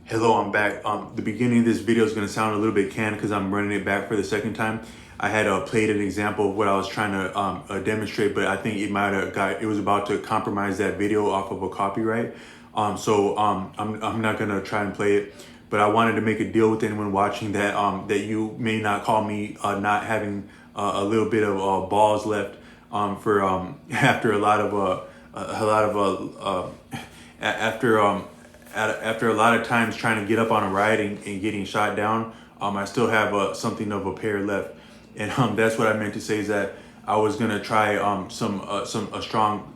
Hello, I'm back. The beginning of this video is going to sound a little bit canned because I'm running it back for the second time. I had played an example of what I was trying to demonstrate, but I think it was about to compromise that video off of a copyright. I'm not going to try and play it, but I wanted to make a deal with anyone watching that that you may not call me not having a little bit of balls left for after a lot of after after a lot of times trying to get up on a ride and getting shot down. I still have something of a pair left, and that's what I meant to say is that I was gonna try a strong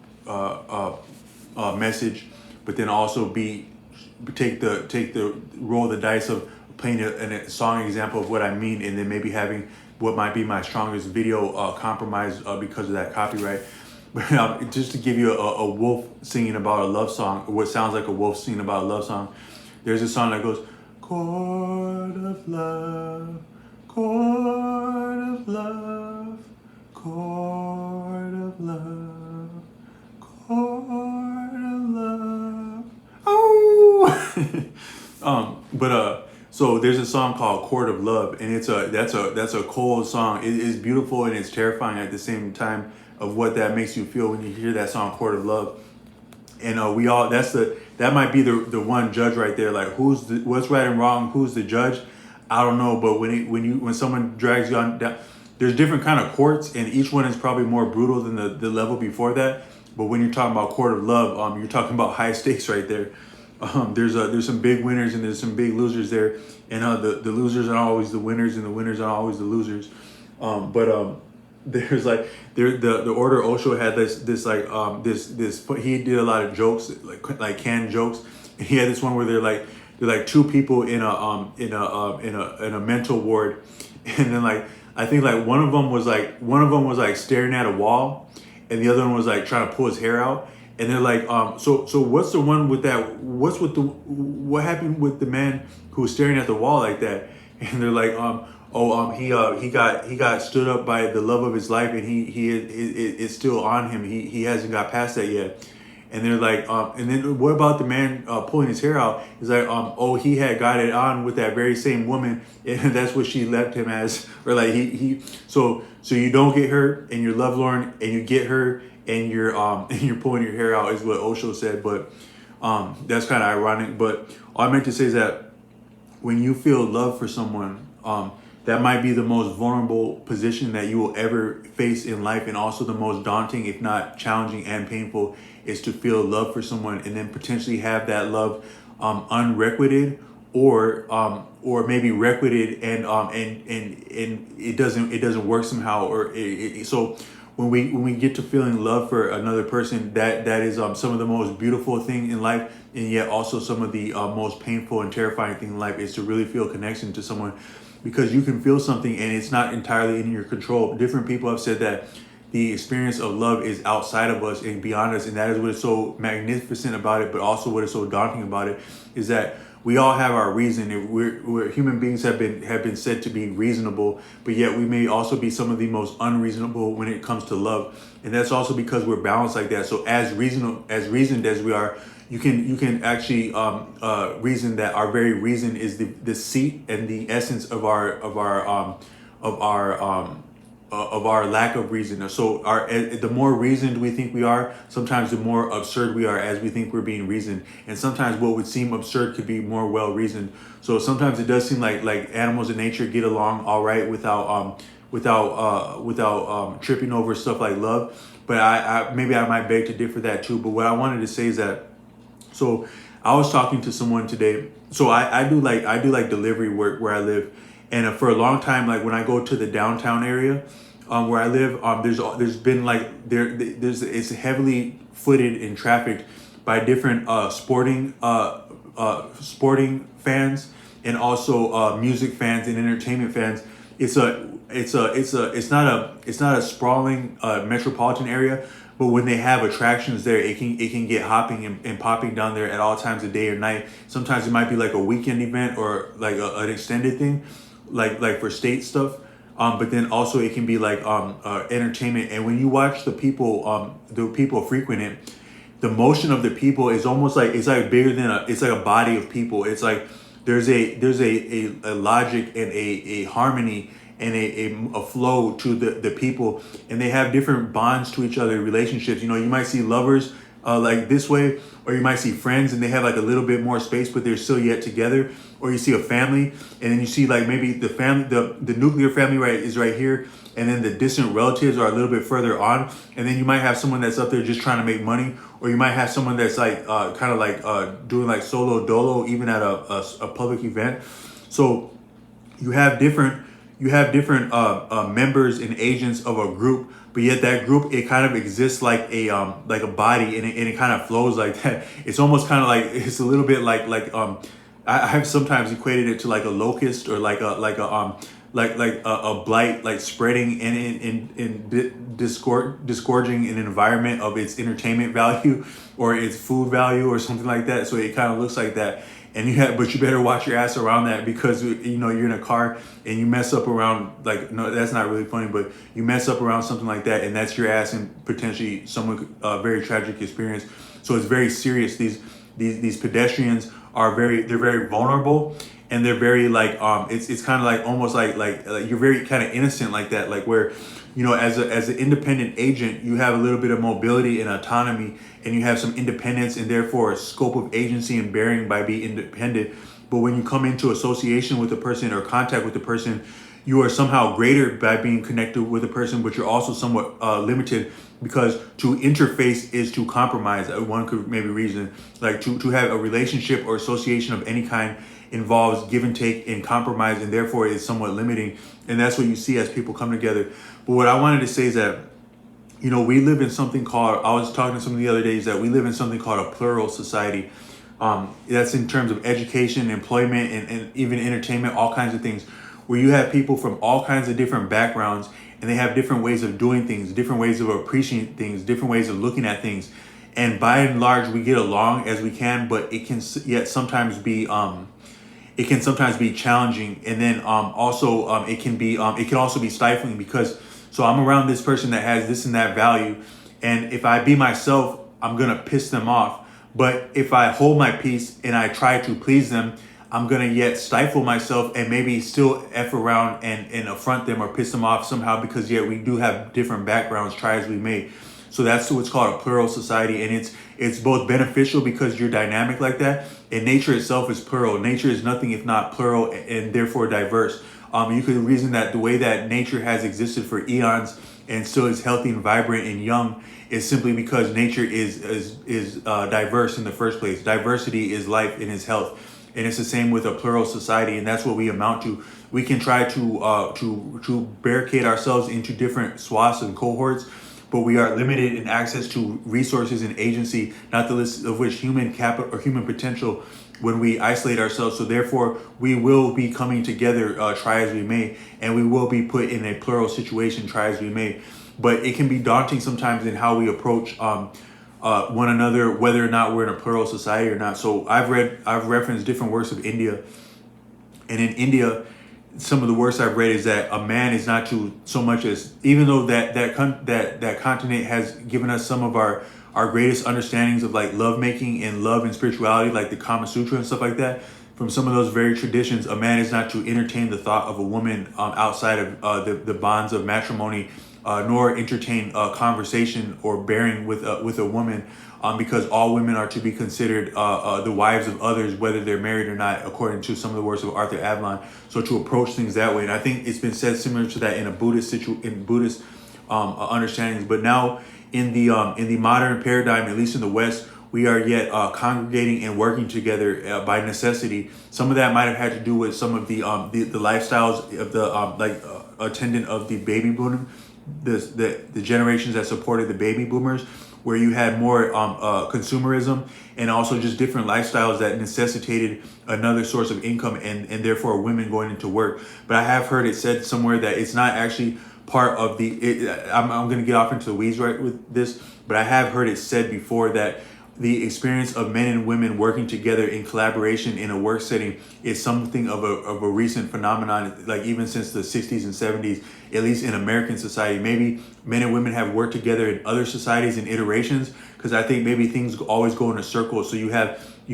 message, but then also take the roll the dice of playing a song example of what I mean, and then maybe having what might be my strongest video compromised because of that copyright. But just to give you a wolf singing about a love song, what sounds like a wolf singing about a love song, there's a song that goes, chord of love, chord of love, chord of love, chord of love. Oh! So there's a song called Chord of Love, and that's a cold song. It is beautiful and it's terrifying at the same time of what that makes you feel when you hear that song Chord of Love. And we all that might be the one judge right there. Like what's right and wrong, who's the judge? I don't know, but when someone drags you on down, there's different kind of courts, and each one is probably more brutal than the level before that. But when you're talking about Court of Love, you're talking about high stakes right there. There's some big winners and there's some big losers there, and the losers are always the winners and the winners are always the losers. There's like the Order Osho had this he did a lot of jokes like canned jokes, and he had this one where they're like two people in a mental ward, and then like I think like one of them was like staring at a wall, and the other one was like trying to pull his hair out. And they're like, so what's the one with that? What happened with the man who was staring at the wall like that? And they're like, he got stood up by the love of his life, and it's still on him. He hasn't got past that yet. And they're like, and then what about the man pulling his hair out? He's like, he had got it on with that very same woman, and that's what she left him as. Or like so you don't get her, and you're lovelorn, and you get her, and you're pulling your hair out is what Osho said. But that's kind of ironic. But all I meant to say is that when you feel love for someone, that might be the most vulnerable position that you will ever face in life, and also the most daunting, if not challenging and painful, is to feel love for someone and then potentially have that love unrequited or maybe requited and it doesn't work somehow so when we get to feeling love for another person, that is some of the most beautiful thing in life, and yet also some of the most painful and terrifying thing in life is to really feel connection to someone, because you can feel something and it's not entirely in your control. Different people have said that the experience of love is outside of us and beyond us, and that is what is so magnificent about it, but also what is so daunting about it is that we all have our reason. We're human beings have been said to be reasonable, but yet we may also be some of the most unreasonable when it comes to love, and that's also because we're balanced like that. So as reasoned as we are, you can actually reason that our very reason is the seat and the essence of our lack of reason. So the more reasoned we think we are, sometimes the more absurd we are as we think we're being reasoned. And sometimes what would seem absurd could be more well reasoned. So sometimes it does seem like animals in nature get along all right without tripping over stuff like love. But I might beg to differ that too. But what I wanted to say is that, so I was talking to someone today. So I do delivery work where I live. And for a long time, like when I go to the downtown area where I live, there's been it's heavily footed and trafficked by different sporting fans and also music fans and entertainment fans. It's not a sprawling metropolitan area, but when they have attractions there, it can get hopping and popping down there at all times of day or night. Sometimes it might be like a weekend event or like an extended thing, like for state stuff. But then also it can be like entertainment. And when you watch the people frequent it, the motion of the people is almost like it's like bigger than it's like a body of people. It's like there's a logic and a harmony and a flow to the people, and they have different bonds to each other, relationships. You know, you might see lovers like this way, or you might see friends and they have like a little bit more space, but they're still yet together. Or you see a family, and then you see like maybe the family, the nuclear family is right here, and then the distant relatives are a little bit further on, and then you might have someone that's up there just trying to make money, or you might have someone that's like kind of like doing like solo dolo even at a public event. So you have different members and agents of a group, but yet that group, it kind of exists like a body, and it kind of flows like that. It's almost kind of like, it's a little bit like I have sometimes equated it to like a locust, or like a blight, like spreading and disgorging an environment of its entertainment value or its food value or something like that. So it kind of looks like that. And but you better watch your ass around that, because you know you're in a car and you mess up around, like, no, that's not really funny, but you mess up around something like that, and that's your ass and potentially someone very tragic experience. So it's very serious. These pedestrians they're very vulnerable, and they're very like it's kind of like almost like you're very kind of innocent like that, like where, you know, as an independent agent, you have a little bit of mobility and autonomy, and you have some independence, and therefore a scope of agency and bearing by being independent. But when you come into association with a person or contact with a person, you are somehow greater by being connected with a person, but you're also somewhat limited, because to interface is to compromise. One could maybe reason, like to have a relationship or association of any kind involves give and take and compromise, and therefore is somewhat limiting. And that's what you see as people come together. But what I wanted to say is that, you know, we live in something called, I was talking to somebody the other day, is that we live in something called a plural society. That's in terms of education, employment, and even entertainment, all kinds of things, where you have people from all kinds of different backgrounds, and they have different ways of doing things, different ways of appreciating things, different ways of looking at things. And by and large, we get along as we can, but it can yet sometimes be challenging. And then also it can also be stifling, because so I'm around this person that has this and that value, and if I be myself, I'm gonna piss them off. But if I hold my peace and I try to please them, I'm gonna yet stifle myself and maybe still F around and affront them or piss them off somehow, because yet we do have different backgrounds, try as we may. So that's what's called a plural society, and it's both beneficial because you're dynamic like that, and nature itself is plural. Nature is nothing if not plural, and therefore diverse. You could reason that the way that nature has existed for eons and still is healthy and vibrant and young is simply because nature is diverse in the first place. Diversity is life and is health, and it's the same with a plural society, and that's what we amount to. We can try to barricade ourselves into different swaths and cohorts, but we are limited in access to resources and agency, not the list of which human capital or human potential, when we isolate ourselves. So therefore, we will be coming together, try as we may, and we will be put in a plural situation, try as we may. But it can be daunting sometimes in how we approach one another, whether or not we're in a plural society or not. So I've referenced different works of India, and in India, some of the works I've read is that a man is not to so much as, even though that continent has given us some of our greatest understandings of like love making and love and spirituality, like the Kama Sutra and stuff like that. From some of those very traditions, a man is not to entertain the thought of a woman outside of the bonds of matrimony, nor entertain conversation or bearing with a woman, because all women are to be considered the wives of others, whether they're married or not, according to some of the works of Arthur Avalon. So to approach things that way, and I think it's been said similar to that in a Buddhist understandings. But now in the modern paradigm, at least in the West, we are yet congregating and working together by necessity. Some of that might have had to do with some of the lifestyles of the attendant of the baby boom, the generations that supported the baby boomers, where you had more consumerism and also just different lifestyles that necessitated another source of income, and therefore women going into work. But I have heard it said somewhere that it's not actually part of I'm going to get off into the weeds right with this, but I have heard it said before that the experience of men and women working together in collaboration in a work setting is something of a recent phenomenon, like even since the 60s and 70s, at least in American society. Maybe men and women have worked together in other societies in iterations, because I think maybe things always go in a circle. So you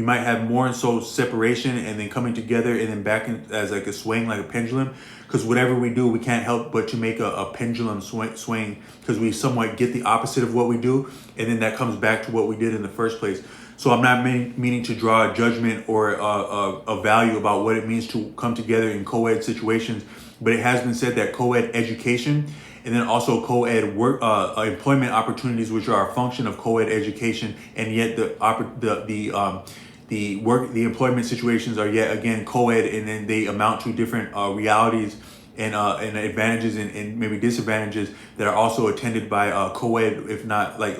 might have more and so separation and then coming together and then back in, as like a swing, like a pendulum. Because whatever we do, we can't help but to make a pendulum swing, because we somewhat get the opposite of what we do, and then that comes back to what we did in the first place. So I'm not meaning to draw a judgment or a value about what it means to come together in co-ed situations, but it has been said that co-ed education and then also co-ed work employment opportunities, which are a function of co-ed education, and yet the employment situations are yet again co-ed, and then they amount to different realities and advantages and maybe disadvantages that are also attended by co-ed, if not like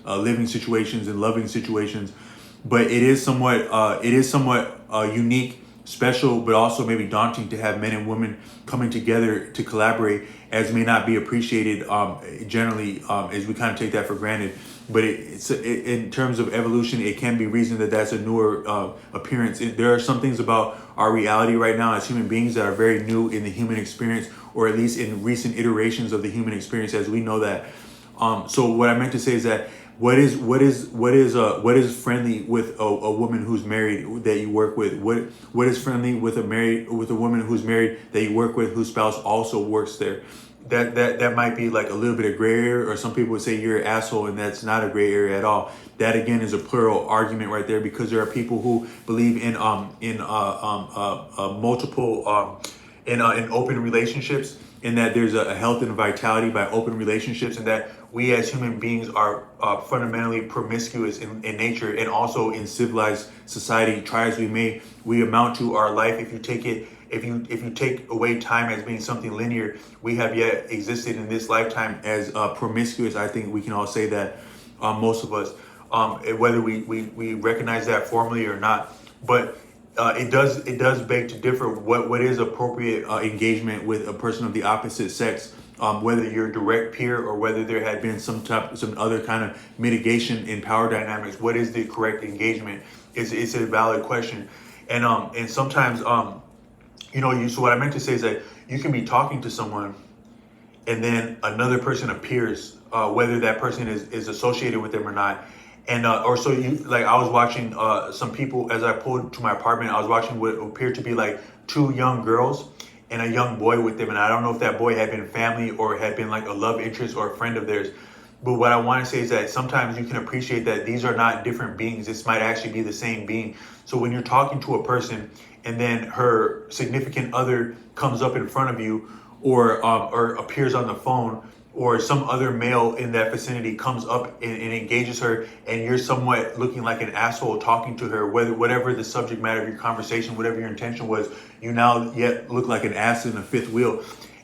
living situations and loving situations. But it is somewhat unique, special, but also maybe daunting to have men and women coming together to collaborate, as may not be appreciated generally, as we kind of take that for granted. But in terms of evolution, it can be reasoned that that's a newer appearance. There are some things about our reality right now as human beings that are very new in the human experience, or at least in recent iterations of the human experience as we know that. So what I meant to say is that what is friendly with a woman who's married that you work with? What is friendly with a woman who's married that you work with, whose spouse also works there? That might be like a little bit of gray area, or some people would say you're an asshole, and that's not a gray area at all. That again is a plural argument right there, because there are people who believe in multiple in open relationships, in that there's a health and vitality by open relationships, and that we as human beings are fundamentally promiscuous in nature, and also in civilized society. Try as we may, we amount to our life. If you take away time as being something linear, we have yet existed in this lifetime as promiscuous. I think we can all say that, most of us, whether we recognize that formally or not. But it does beg to differ what is appropriate engagement with a person of the opposite sex, whether you're a direct peer or whether there had been some other kind of mitigation in power dynamics. What is the correct engagement? It's a valid question, and sometimes so what I meant to say is that you can be talking to someone, and then another person appears, whether that person is associated with them or not. And or so you like I was watching some people as I pulled to my apartment. I was watching what appeared to be like two young girls and a young boy with them, and I don't know if that boy had been family or had been like a love interest or a friend of theirs. But what I want to say is that sometimes you can appreciate that these are not different beings. This might actually be the same being. So when you're talking to a person and then her significant other comes up in front of you, or appears on the phone, or some other male in that vicinity comes up and engages her, and you're somewhat looking like an asshole talking to her, whatever the subject matter of your conversation, whatever your intention was, you now yet look like an ass in a fifth wheel.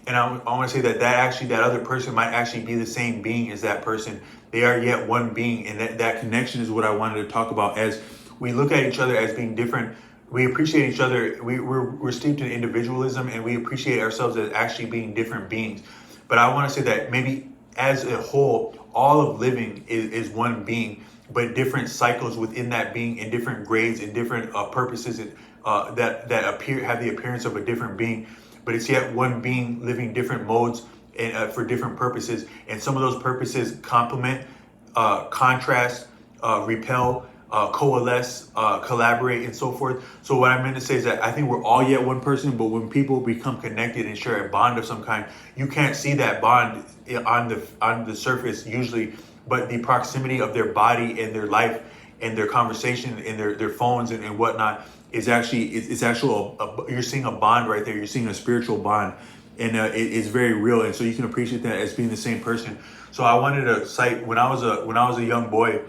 And I want to say that other person might actually be the same being as that person. They are yet one being, and that connection is what I wanted to talk about. As we look at each other as being different, we appreciate each other. We're steeped in individualism, and we appreciate ourselves as actually being different beings. But I want to say that maybe as a whole, all of living is one being, but different cycles within that being, and different grades and different purposes that have the appearance of a different being. But it's yet one being living different modes and for different purposes. And some of those purposes complement, contrast, repel, coalesce, collaborate, and so forth. So what I meant to say is that I think we're all yet one person, but when people become connected and share a bond of some kind, you can't see that bond on the surface usually, but the proximity of their body and their life and their conversation and their phones and whatnot is actually you're seeing a bond right there. You're seeing a spiritual bond, and it's very real. And so you can appreciate that as being the same person. So I wanted to cite when I was a young boy.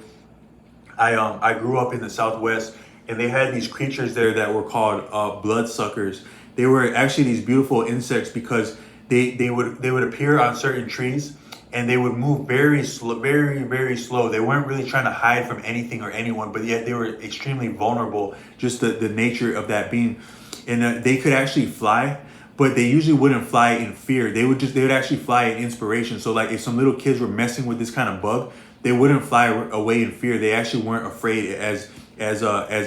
I grew up in the Southwest, and they had these creatures there that were called bloodsuckers. They were actually these beautiful insects because they would appear on certain trees, and they would move very slow, very, very slow. They weren't really trying to hide from anything or anyone, but yet they were extremely vulnerable, just the nature of that being. And they could actually fly, but they usually wouldn't fly in fear. They would actually fly in inspiration. So like if some little kids were messing with this kind of bug, they wouldn't fly away in fear. They actually weren't afraid as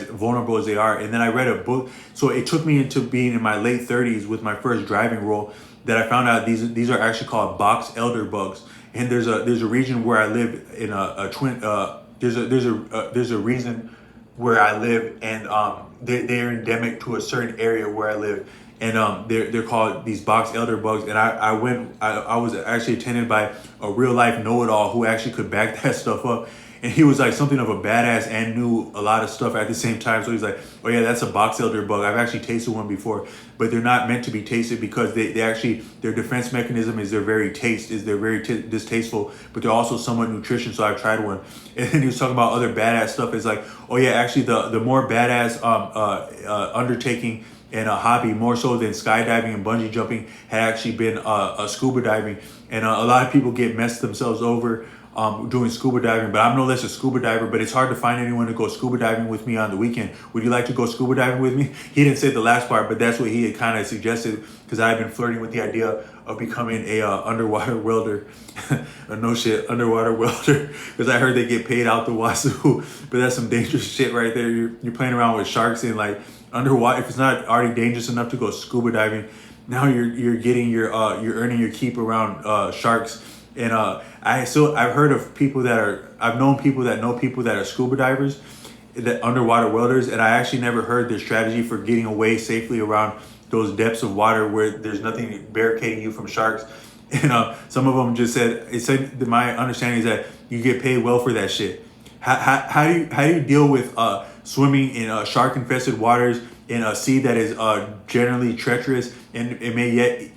vulnerable as they are. And then I read a book, so it took me into being in my late 30s with my first driving role that I found out these are actually called box elder bugs. And there's a region where I live in a twin. There's a reason where I live, and they're endemic to a certain area where I live, and they're called these box elder bugs. And I was actually attended by a real life know-it-all who actually could back that stuff up. And he was like something of a badass and knew a lot of stuff at the same time. So he's like, oh yeah, that's a box elder bug. I've actually tasted one before, but they're not meant to be tasted because they actually, their defense mechanism is they're very distasteful, but they're also somewhat nutritious. So I've tried one. And then he was talking about other badass stuff. It's like, oh yeah, actually the more badass undertaking and a hobby, more so than skydiving and bungee jumping, had actually been scuba diving. And a lot of people get messed themselves over doing scuba diving, but I'm no less a scuba diver, but it's hard to find anyone to go scuba diving with me on the weekend. Would you like to go scuba diving with me? He didn't say the last part, but that's what he had kind of suggested, because I've been flirting with the idea of becoming a underwater welder. No shit, underwater welder, because I heard they get paid out the wazoo, but that's some dangerous shit right there. You're playing around with sharks and like underwater. If it's not already dangerous enough to go scuba diving, now you're getting you're earning your keep around sharks. And I've heard of people I've known people that know people that are scuba divers, that underwater welders, and I actually never heard their strategy for getting away safely around those depths of water where there's nothing barricading you from sharks. And some of them just said that my understanding is that you get paid well for that shit. How do you deal with swimming in shark infested waters in a sea that is generally treacherous, and it may yet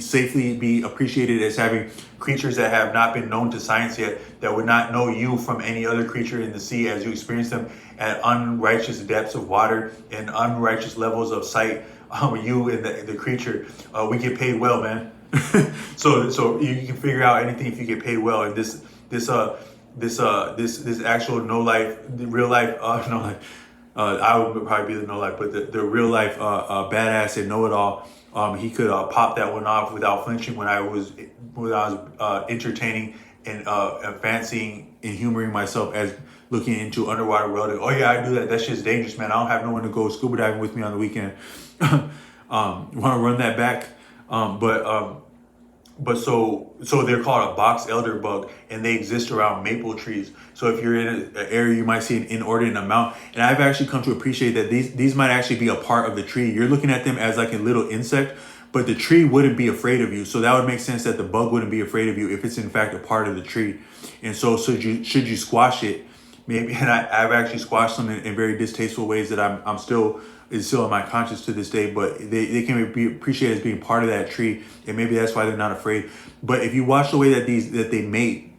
safely be appreciated as having creatures that have not been known to science yet, that would not know you from any other creature in the sea as you experience them at unrighteous depths of water and unrighteous levels of sight. You and the creature, we get paid well, man. So you can figure out anything if you get paid well. And this actual real life no life. I would probably be the no life, but the real life badass and know it all. He could pop that one off without flinching when I was entertaining and fancying and humoring myself as looking into underwater welding. Oh yeah, I do that. That shit's dangerous, man. I don't have no one to go scuba diving with me on the weekend. Want to run that back? But so they're called a box elder bug, and they exist around maple trees. So if you're in an area, you might see an inordinate amount. And I've actually come to appreciate that these might actually be a part of the tree. You're looking at them as like a little insect, but the tree wouldn't be afraid of you. So that would make sense that the bug wouldn't be afraid of you if it's in fact a part of the tree. And so should you squash it? Maybe, and I've actually squashed them in very distasteful ways that is still in my conscience to this day, but they can be appreciated as being part of that tree, and maybe that's why they're not afraid. But if you watch the way that they mate,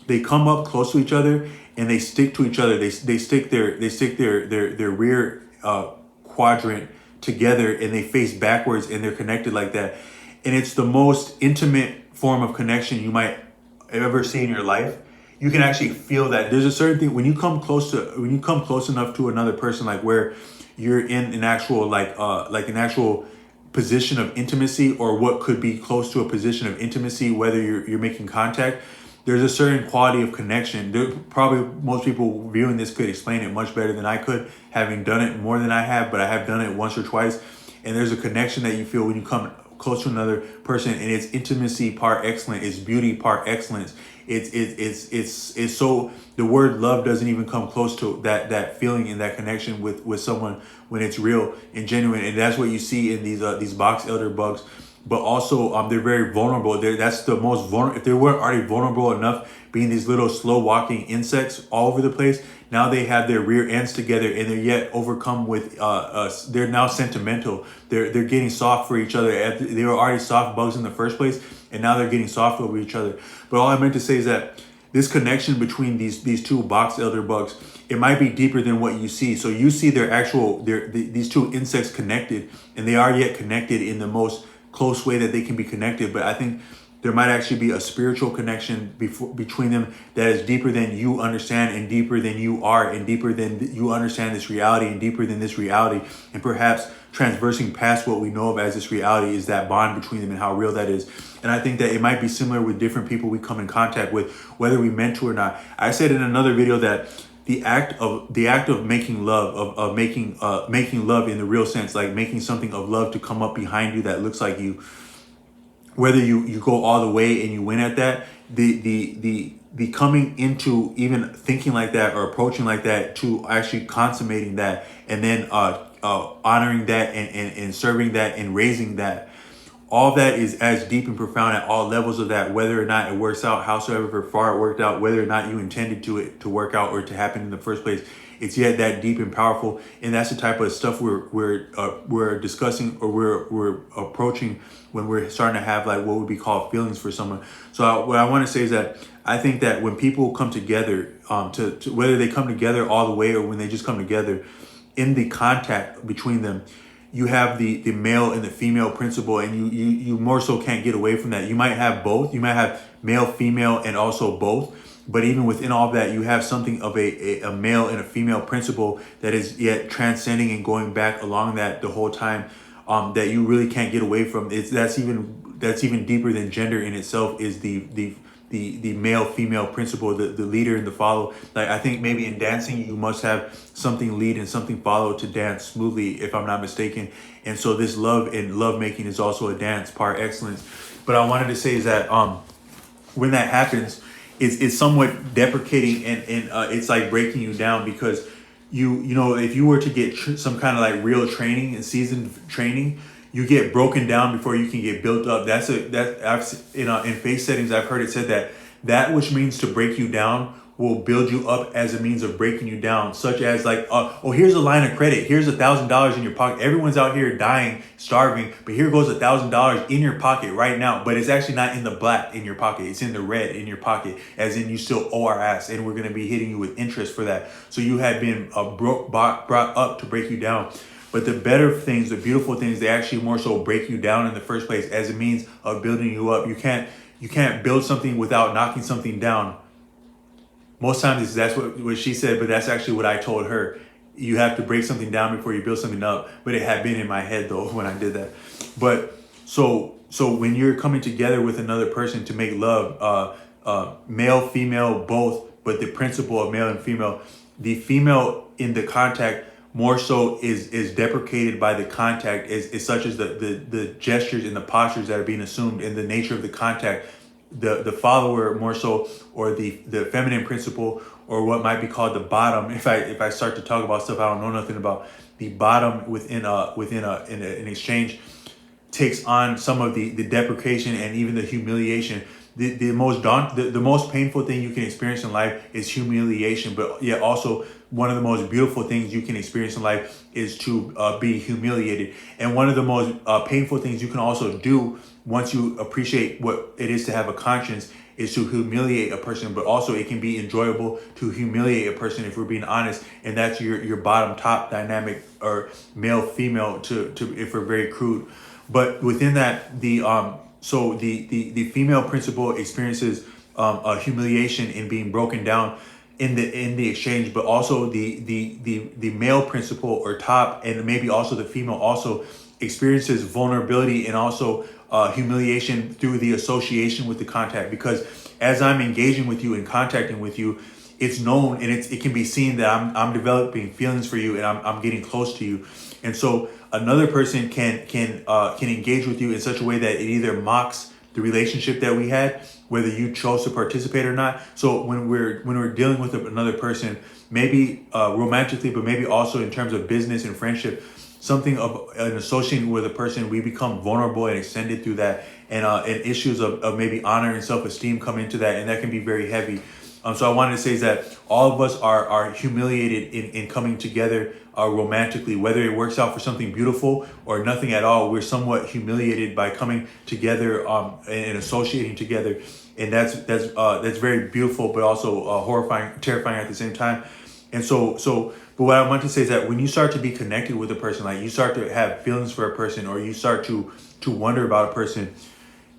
they come up close to each other and they stick to each other. They stick their rear quadrant together, and they face backwards, and they're connected like that. And it's the most intimate form of connection you might ever see in your life. You can actually feel that there's a certain thing when you come close enough to another person, like where you're in an actual an actual position of intimacy, or what could be close to a position of intimacy, whether you're making contact. There's a certain quality of connection. Probably most people viewing this could explain it much better than I could, having done it more than I have, but I have done it once or twice. And there's a connection that you feel when you come close to another person, and it's intimacy part excellence, it's beauty part excellence. It's so the word love doesn't even come close to that feeling and that connection with someone when it's real and genuine. And that's what you see in these box elder bugs. But also they're very vulnerable. That's the most vulnerable. If they weren't already vulnerable enough, being these little slow walking insects all over the place, now they have their rear ends together, and they're yet overcome with they're now sentimental. They're getting soft for each other. They were already soft bugs in the first place, and now they're getting soft over each other. But all I meant to say is that this connection between these two box elder bugs, it might be deeper than what you see. So you see these two insects connected, and they are yet connected in the most close way that they can be connected. But I think There might actually be a spiritual connection between them that is deeper than you understand, and deeper than you are, and deeper than you understand this reality, and deeper than this reality. And perhaps transversing past what we know of as this reality is that bond between them and how real that is. And I think that it might be similar with different people we come in contact with, whether we meant to or not. I said in another video that the act of making love, of making love in the real sense, like making something of love to come up behind you that looks like you, whether you go all the way and you win at that, the coming into even thinking like that or approaching like that to actually consummating that, and then honoring that and serving that and raising that, all that is as deep and profound at all levels of that, whether or not it works out, howsoever far it worked out, whether or not you intended to work out or to happen in the first place. It's yet that deep and powerful, and that's the type of stuff we're discussing, or we're approaching when we're starting to have like what would be called feelings for someone. So what I want to say is that I think that when people come together, to whether they come together all the way or when they just come together, in the contact between them, you have the male and the female principle, and you more so can't get away from that. You might have both. You might have male, female, and also both. But even within all of that, you have something of a male and a female principle that is yet transcending and going back along that the whole time, that you really can't get away from. That's even deeper than gender in itself, is the male female principle, the leader and the follow. Like, I think maybe in dancing you must have something lead and something follow to dance smoothly, if I'm not mistaken. And so this love and love making is also a dance par excellence. But I wanted to say is that when that happens, it's somewhat deprecating, and it's like breaking you down, because you know, if you were to get some kind of like real training and seasoned training, you get broken down before you can get built up. In face settings, I've heard it said that which means to break you down will build you up as a means of breaking you down, such as like, oh, here's a line of credit, here's $1,000 in your pocket. Everyone's out here dying, starving, but here goes $1,000 in your pocket right now. But it's actually not in the black in your pocket, it's in the red in your pocket, as in you still owe our ass, and we're going to be hitting you with interest for that. So you have been brought up to break you down. But the better things, the beautiful things, they actually more so break you down in the first place as a means of building you up. You can't build something without knocking something down. Most times that's what she said, but that's actually what I told her. You have to break something down before you build something up. But it had been in my head though when I did that. But so when you're coming together with another person to make love, male, female, both, but the principle of male and female, the female in the contact more so is deprecated by the contact, is such as the gestures and the postures that are being assumed in the nature of the contact. The follower more so, or the feminine principle, or what might be called the bottom. If I start to talk about stuff I don't know nothing about, the bottom within an exchange takes on some of the deprecation and even the humiliation. The most painful thing you can experience in life is humiliation, but yet also one of the most beautiful things you can experience in life is to be humiliated. And one of the most painful things you can also do once you appreciate what it is to have a conscience is to humiliate a person. But also it can be enjoyable to humiliate a person, if we're being honest, and that's your bottom top dynamic, or male female to if we're very crude. But within that, the female principle experiences a humiliation in being broken down in the exchange, but also the male principle or top, and maybe also the female also experiences vulnerability and also humiliation through the association with the contact. Because as I'm engaging with you and contacting with you, it's known and it can be seen that I'm developing feelings for you, and I'm getting close to you. And so another person can engage with you in such a way that it either mocks the relationship that we had, whether you chose to participate or not. So when we're dealing with another person, maybe romantically, but maybe also in terms of business and friendship, something of an association with a person, we become vulnerable and extended through that, and issues of maybe honor and self-esteem come into that, and that can be very heavy. So I wanted to say is that all of us are humiliated in coming together romantically, whether it works out for something beautiful or nothing at all. We're somewhat humiliated by coming together and associating together, and that's very beautiful, but also horrifying, terrifying at the same time. And but what I want to say is that when you start to be connected with a person, like you start to have feelings for a person, or you start to wonder about a person,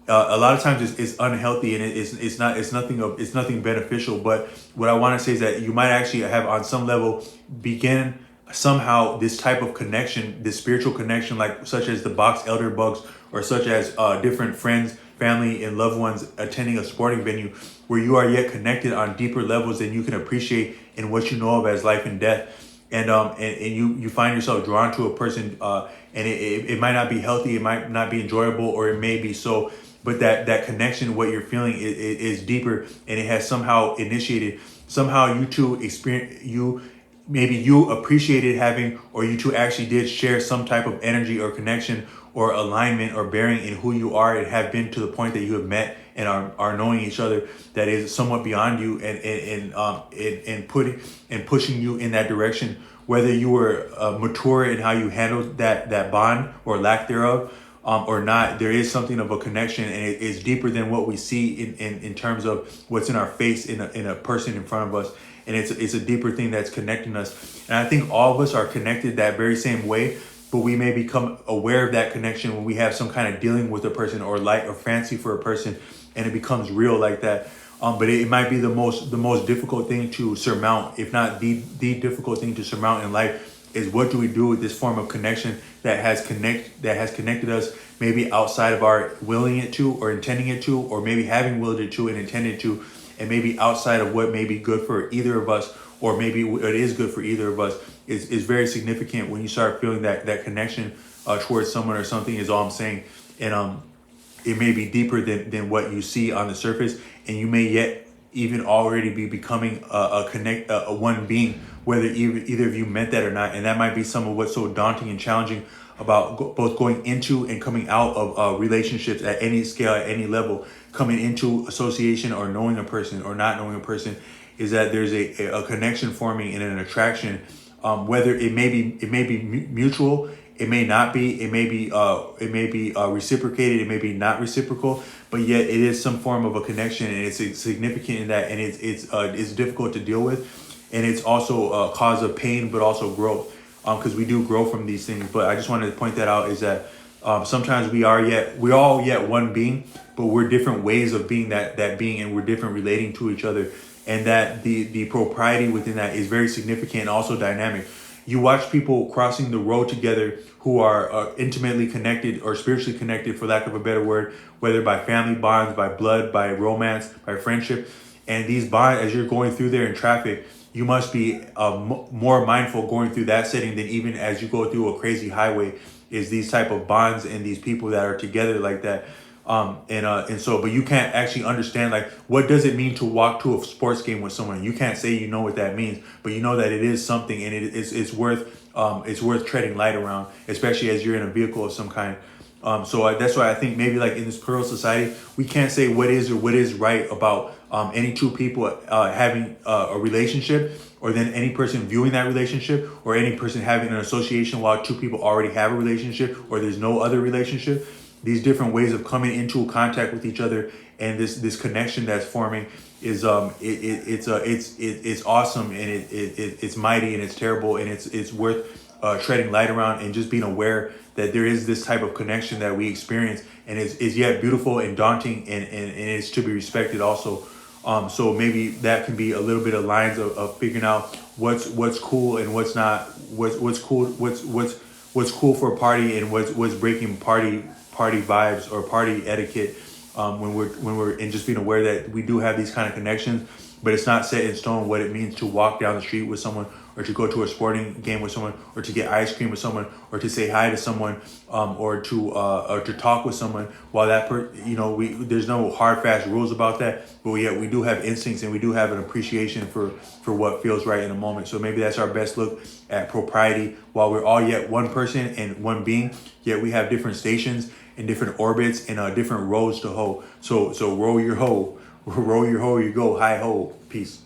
a lot of times it's unhealthy, and it's nothing beneficial. But what I want to say is that you might actually have, on some level, begin somehow this type of connection, this spiritual connection, like such as the box elder bugs, or such as different friends, family, and loved ones attending a sporting venue, where you are yet connected on deeper levels than you can appreciate in what you know of as life and death. And you find yourself drawn to a person, and it might not be healthy, it might not be enjoyable, or it may be so, but that connection, what you're feeling is deeper, and it has somehow initiated, somehow you two experience, maybe you appreciated having, or you two actually did share some type of energy or connection or alignment or bearing in who you are, and have been to the point that you have met and are knowing each other, that is somewhat beyond you, and putting and pushing you in that direction, whether you were mature in how you handled that bond or lack thereof, or not. There is something of a connection, and it is deeper than what we see in terms of what's in our face in a person in front of us. And it's a deeper thing that's connecting us. And I think all of us are connected that very same way, but we may become aware of that connection when we have some kind of dealing with a person, or light or fancy for a person, and it becomes real like that. But it might be the most difficult thing to surmount, if not the difficult thing to surmount in life, is what do we do with this form of connection that has connected us, maybe outside of our willing it to, or intending it to, or maybe having willed it to and intended to, and maybe outside of what may be good for either of us, or maybe it is good for either of us, is very significant when you start feeling that connection towards someone or something, is all I'm saying. And it may be deeper than what you see on the surface, and you may yet even already be becoming a one being, whether either of you meant that or not. And that might be some of what's so daunting and challenging about both going into and coming out of relationships at any scale, at any level, coming into association or knowing a person or not knowing a person, is that there's a connection forming and an attraction, whether it may be mutual, it may not be, it may be reciprocated, it may be not reciprocal, but yet it is some form of a connection, and it's significant in that, and it's difficult to deal with, and it's also a cause of pain, but also growth, because we do grow from these things. But I just wanted to point that out, is that sometimes we're all yet one being, but we're different ways of being that being, and we're different relating to each other, and that the propriety within that is very significant and also dynamic. You watch people crossing the road together who are intimately connected or spiritually connected, for lack of a better word, whether by family bonds, by blood, by romance, by friendship. And these bonds, as you're going through there in traffic, you must be more mindful going through that setting than even as you go through a crazy highway, is these type of bonds and these people that are together like that. And so, but you can't actually understand, like, what does it mean to walk to a sports game with someone? You can't say you know what that means, but you know that it is something, and it's worth treading light around, especially as you're in a vehicle of some kind. So that's why I think maybe, like, in this plural society, we can't say what is or what is right about any two people having a relationship, or then any person viewing that relationship, or any person having an association while two people already have a relationship, or there's no other relationship. These different ways of coming into contact with each other, and this connection that's forming is it's awesome, and it's mighty, and it's terrible, and it's worth treading light around, and just being aware that there is this type of connection that we experience, and is yet beautiful and daunting, and it's to be respected also. So maybe that can be a little bit of lines of figuring out what's cool and what's not, what's cool for a party, and what's breaking party vibes or party etiquette, when we're and just being aware that we do have these kind of connections, but it's not set in stone what it means to walk down the street with someone, or to go to a sporting game with someone, or to get ice cream with someone, or to say hi to someone, or to talk with someone, while there's no hard fast rules about that, but yet we do have instincts, and we do have an appreciation for what feels right in a moment. So maybe that's our best look at propriety. While we're all yet one person and one being, yet we have different stations and different orbits, and different roads to hoe. So roll your hoe, you go, hi ho, peace.